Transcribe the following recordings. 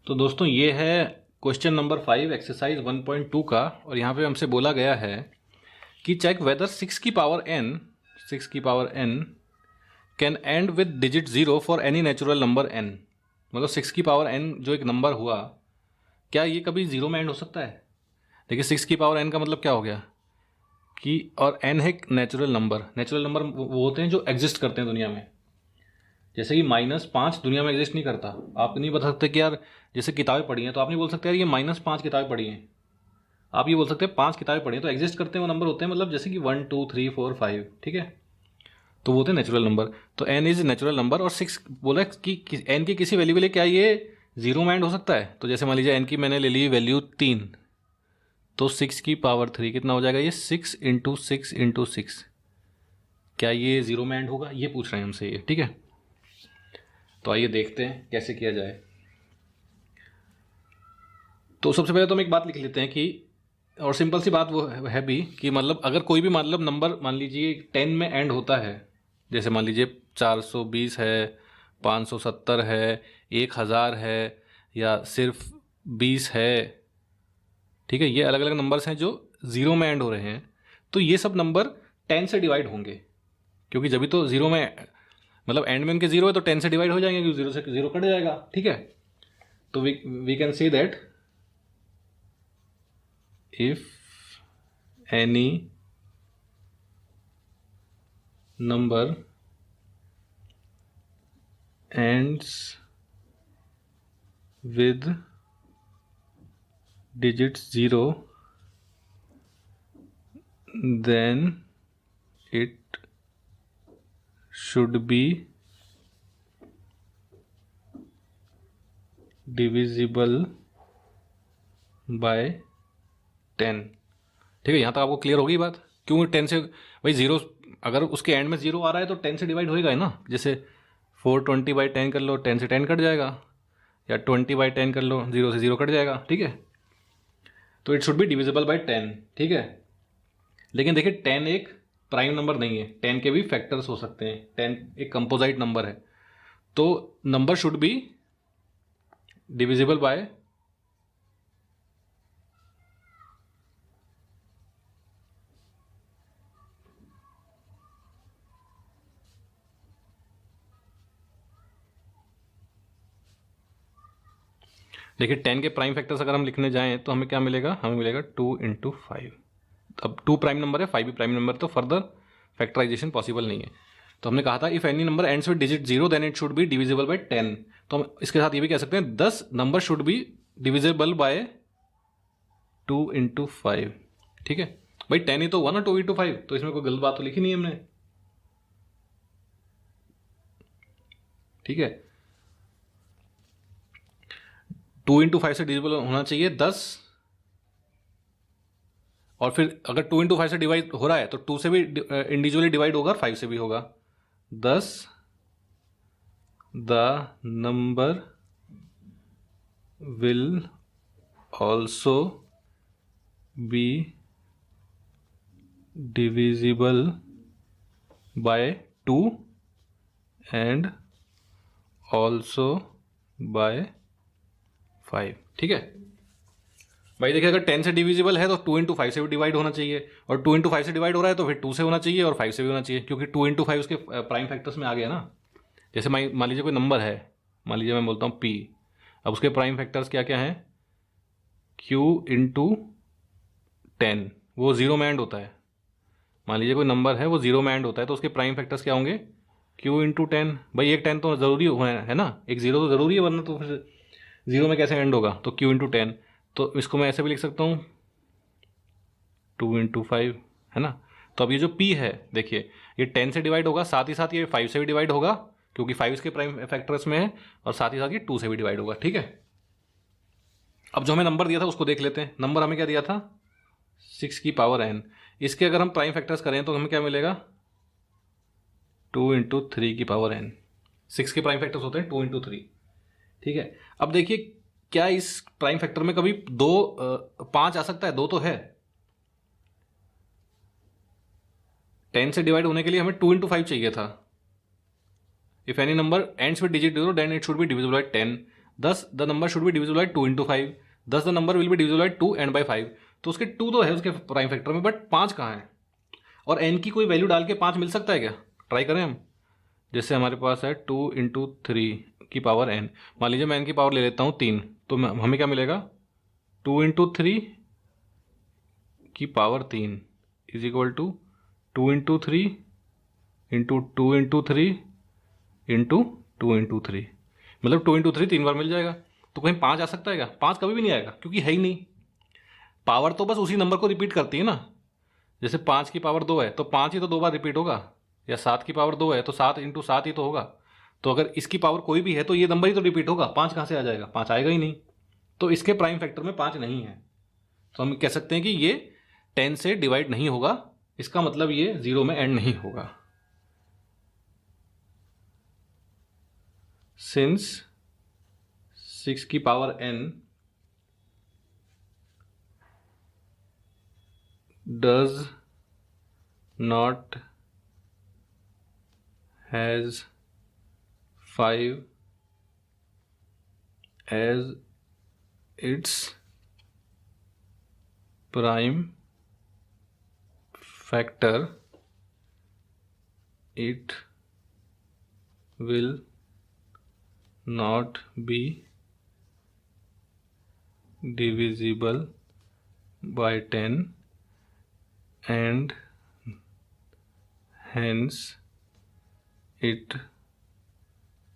तो दोस्तों ये है क्वेश्चन नंबर 5 एक्सरसाइज 1.2 का। और यहाँ पे हमसे बोला गया है कि चेक वेदर 6 की power n can and with digit 0 for any natural number n। मतलब 6 की पावर n जो एक नंबर हुआ, क्या ये कभी जीरो में एंड हो सकता है? देखिए 6 की पावर n का मतलब क्या हो गया कि, और n है नेचुरल नंबर। नेचुरल नंबर वो होते हैं जो एग्जिस्ट करते हैं दुनिया में। जैसे कि -5 दुनिया में एग्जिस्ट नहीं करता। आप नहीं बता सकते कि यार, जैसे किताबें पढ़ी हैं तो आप नहीं बोल सकते यार ये -5 किताबें पढ़ी हैं। आप ये बोल सकते हैं 5 किताबें पढ़ी हैं, तो एग्जिस्ट करते हैं वो नंबर होते हैं, मतलब जैसे कि 1 2 3 4 5, ठीक है। तो वो होते हैं नेचुरल नंबर। तो n इज नेचुरल नंबर और 6 बोला कि n की किसी वैल्यू के लिए क्या ये जीरो में एंड हो सकता है। तो जैसे मान लीजिए n की मैंने ले ली वैल्यू 3, तो 6 की पावर 3 कितना हो जाएगा? ये 6 इंटू 6 इंटू 6। क्या ये जीरो में एंड होगा? ये पूछ रहे हैं हमसे ये, ठीक है। तो आइए देखते हैं कैसे किया जाए। तो सबसे पहले तो हम एक बात लिख लेते हैं कि, और सिंपल सी बात वो है भी कि मतलब अगर कोई भी मतलब नंबर मान लीजिए 10 में एंड होता है, जैसे मान लीजिए 420 है, 570 है, 1000 है, या सिर्फ 20 है, ठीक है। ये अलग अलग नंबर्स हैं जो ज़ीरो में एंड हो रहे हैं। तो ये सब नंबर 10 से डिवाइड होंगे, क्योंकि जब भी तो ज़ीरो में मतलब एंड में उनके जीरो है तो 10 से डिवाइड हो जाएंगे, क्योंकि जीरो से जीरो कट जाएगा, ठीक है। तो we can say that if any number ends with digits 0 then it should be divisible by 10। ठीक है, यहाँ तक आपको क्लियर होगी बात? क्यों 10 से? भाई जीरो अगर उसके एंड में जीरो आ रहा है तो 10 से डिवाइड होएगा ही ना। जैसे 420/10 कर लो, 10 से 10 कट जाएगा, या 20/10 कर लो, जीरो से जीरो कट जाएगा, ठीक है। तो it should be divisible by 10, ठीक है। लेकिन देखिए 10 एक प्राइम नंबर नहीं है, 10 के भी फैक्टर्स हो सकते हैं। 10 एक कंपोजिट नंबर है, तो number should be divisible bye देखिए 10 के प्राइम फैक्टर्स अगर हम लिखने जाएं तो हमें क्या मिलेगा? हमें मिलेगा 2 इंटू 5। अब 2 प्राइम नंबर है, 5 भी प्राइम नंबर, तो फर्दर फैक्टराइजेशन पॉसिबल नहीं है। तो हमने कहा था if any number ends with digit 0 then it should be divisible by 10। तो हम इसके साथ ये भी कह सकते हैं 10 number should be divisible by 2 into 5, ठीक है। भाई 10 ही तो हुआ ना 2 इंटू 5, तो इसमें कोई गलत बात तो लिखी नहीं है हमने, ठीक है। 2 इंटू 5 से डिविजिबल होना चाहिए 10, और फिर अगर 2 इंटू 5 से डिवाइड हो रहा है तो 2 से भी इंडिविजुअली डिवाइड होगा और 5 से भी होगा। 10 the number will also be divisible by 2 and also by 5, ठीक है। भाई देखिए अगर 10 से डिविजिबल है तो 2 इंटू 5 से भी डिवाइड होना चाहिए, और 2 इंटू 5 से डिवाइड हो रहा है तो फिर 2 से होना चाहिए और 5 से भी होना चाहिए, क्योंकि 2 इंटू 5 उसके प्राइम फैक्टर्स में आ गया ना। जैसे मान लीजिए कोई नंबर है, मान लीजिए मैं बोलता हूँ p, अब उसके प्राइम फैक्टर्स क्या क्या हैं? q इंटू 10, वो जीरो में एंड होता है। मान लीजिए कोई नंबर है वो जीरो में एंड होता है, तो उसके प्राइम फैक्टर्स क्या होंगे? q into 10। भाई एक 10 तो जरूरी है ना, एक जीरो तो जरूरी है, वरना तो फिर जीरो में कैसे एंड होगा? तो q इंटू 10। तो इसको मैं ऐसे भी लिख सकता हूँ 2 इंटू 5, है ना। तो अब ये जो p है, देखिए ये 10 से डिवाइड होगा, साथ ही साथ ये 5 से भी डिवाइड होगा, क्योंकि 5 इसके प्राइम फैक्टर्स में है, और साथ ही साथ ये 2 से भी डिवाइड होगा, ठीक है। अब जो हमें नंबर दिया था उसको देख लेते हैं। नंबर हमें क्या दिया था? 6 की पावर n। इसके अगर हम प्राइम फैक्टर्स करें तो हमें क्या मिलेगा? 2 इंटू 3 की पावर n। 6 के प्राइम फैक्टर्स होते हैं 2 इंटू 3, ठीक है। अब देखिए क्या इस प्राइम फैक्टर में कभी 5 आ सकता है? 2 तो है। 10 से डिवाइड होने के लिए हमें 2 इंटू 5 चाहिए था। If any number ends with digit 0 then it should be divisible by 10। 10 the number should be divisible by 2 into 5, 10 the number will be divisible by 2 and by 5। तो उसके 2 तो है उसके प्राइम फैक्टर में, बट 5 कहाँ है? और n की कोई वैल्यू डाल के 5 मिल सकता है क्या? ट्राई करें हम। जैसे हमारे पास है 2 इंटू 3 की पावर n, मान लीजिए मैं n की पावर ले लेता हूँ 3, तो हमें क्या मिलेगा? 2 इंटू 3 की power 3 is equal to 2 into 3 into 2 into 3 into 2 into 3, मतलब 2 इंटू 3 3 बार मिल जाएगा। तो कहीं 5 आ सकता है क्या? 5 कभी भी नहीं आएगा, क्योंकि है ही नहीं। पावर तो बस उसी नंबर को रिपीट करती है ना। जैसे 5 की पावर 2 है तो 5 ही तो 2 बार रिपीट होगा, या 7 की पावर 2 है तो 7 इंटू 7 ही तो होगा। तो अगर इसकी पावर कोई भी है तो ये नंबर ही तो रिपीट होगा, 5 कहाँ से आ जाएगा? 5 आएगा ही नहीं। तो इसके प्राइम फैक्टर में 5 नहीं है, तो हम कह सकते हैं कि ये 10 से डिवाइड नहीं होगा। इसका मतलब ये 0 में एंड नहीं होगा। सिंस 6 की power n does not has 5 as its prime factor, it will not be divisible by 10 and hence it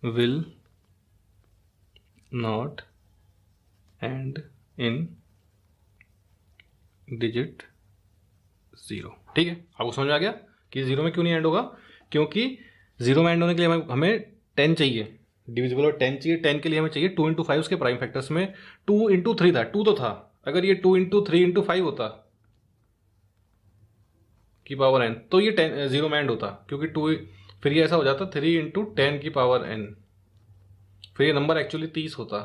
will not end in digit 0। ठीक है, आपको समझ में आ गया कि 0 में क्यों नहीं एंड होगा? क्योंकि 0 में एंड होने के लिए हमें 10 चाहिए, डिविजिबल और 10 चाहिए। 10 के लिए हमें चाहिए 2 इंटू 5 उसके प्राइम फैक्टर्स में। 2 इंटू 3 था, 2 तो था। अगर ये 2 इंटू 3 इंटू 5 होता की पावर n तो ये 0 में एंड होता, क्योंकि 2 फिर ये ऐसा हो जाता 3 इंटू 10 की पावर n, फिर ये नंबर एक्चुअली 30 होता।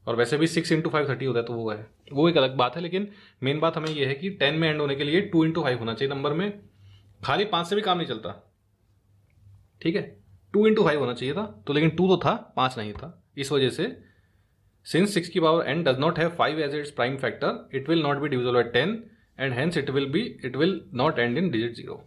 और वैसे भी 6 इंटू 5 30 होता है, तो वो है, वो एक अलग बात है। लेकिन मेन बात हमें ये है कि 10 में एंड होने के लिए 2 इंटू 5 होना चाहिए नंबर में। खाली 5 से भी काम नहीं चलता, ठीक है, 2 इंटू 5 होना चाहिए था। तो लेकिन 2 तो था, 5 नहीं था। इस वजह से सिंस 6 की power n does not have 5 as its prime factor, it will not be divisible by 10 and hence it will not end in digit 0।